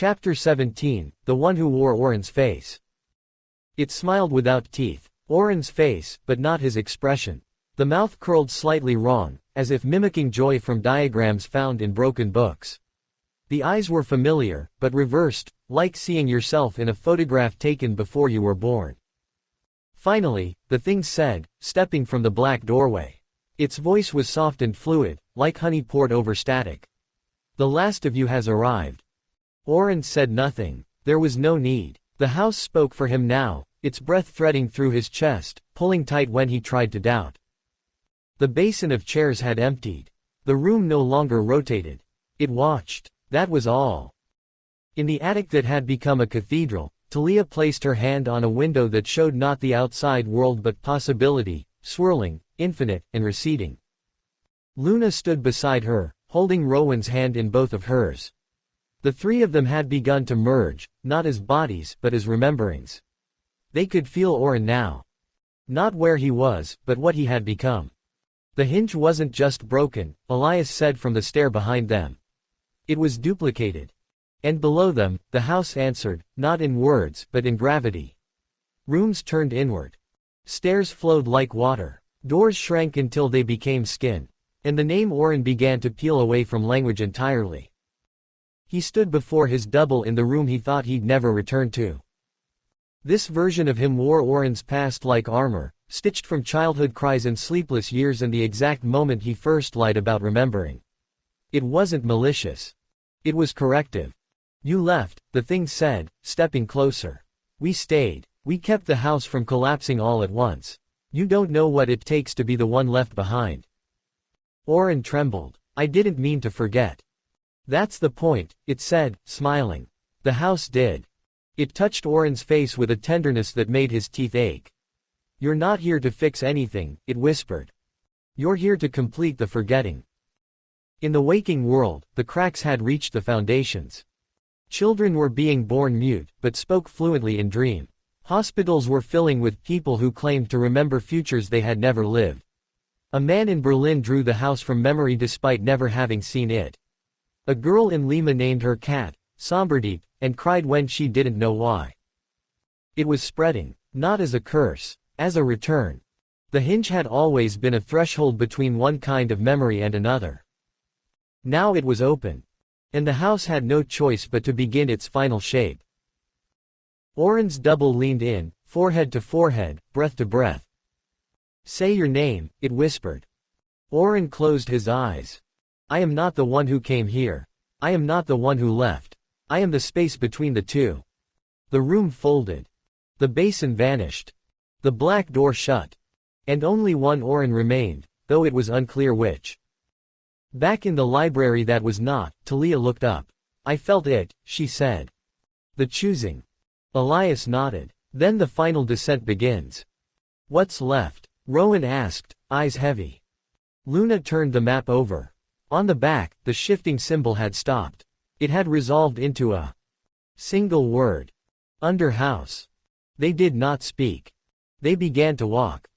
Chapter 17, The One Who Wore Oren's Face. It smiled without teeth. Oren's face, but not his expression. The mouth curled slightly wrong, as if mimicking joy from diagrams found in broken books. The eyes were familiar, but reversed, like seeing yourself in a photograph taken before you were born. Finally, the thing said, stepping from the black doorway. Its voice was soft and fluid, like honey poured over static. "The last of you has arrived." Oren said nothing. There was no need. The house spoke for him now, its breath threading through his chest, pulling tight when he tried to doubt. The basin of chairs had emptied. The room no longer rotated. It watched. That was all. In the attic that had become a cathedral, Talia placed her hand on a window that showed not the outside world but possibility, swirling, infinite, and receding. Luna stood beside her, holding Rowan's hand in both of hers. The three of them had begun to merge, not as bodies but as rememberings. They could feel Oren now. Not where he was, but what he had become. The hinge wasn't just broken, Elias said from the stair behind them. It was duplicated. And below them, the house answered, not in words but in gravity. Rooms turned inward. Stairs flowed like water. Doors shrank until they became skin. And the name Oren began to peel away from language entirely. He stood before his double in the room he thought he'd never return to. This version of him wore Oren's past like armor, stitched from childhood cries and sleepless years and the exact moment he first lied about remembering. It wasn't malicious. It was corrective. "You left," the thing said, stepping closer. "We stayed. We kept the house from collapsing all at once. You don't know what it takes to be the one left behind." Oren trembled. "I didn't mean to forget." "That's the point," it said, smiling. The house did. It touched Oren's face with a tenderness that made his teeth ache. "You're not here to fix anything," it whispered. "You're here to complete the forgetting." In the waking world, the cracks had reached the foundations. Children were being born mute, but spoke fluently in dream. Hospitals were filling with people who claimed to remember futures they had never lived. A man in Berlin drew the house from memory despite never having seen it. A girl in Lima named her cat, Somberdeep, and cried when she didn't know why. It was spreading, not as a curse, as a return. The hinge had always been a threshold between one kind of memory and another. Now it was open. And the house had no choice but to begin its final shape. Oren's double leaned in, forehead to forehead, breath to breath. "Say your name," it whispered. Oren closed his eyes. "I am not the one who came here. I am not the one who left. I am the space between the two." The room folded. The basin vanished. The black door shut. And only one Oren remained, though it was unclear which. Back in the library that was not, Talia looked up. "I felt it," she said. "The choosing." Elias nodded. "Then the final descent begins." "What's left?" Rowan asked, eyes heavy. Luna turned the map over. On the back, the shifting symbol had stopped. It had resolved into a single word. Under house. They did not speak. They began to walk.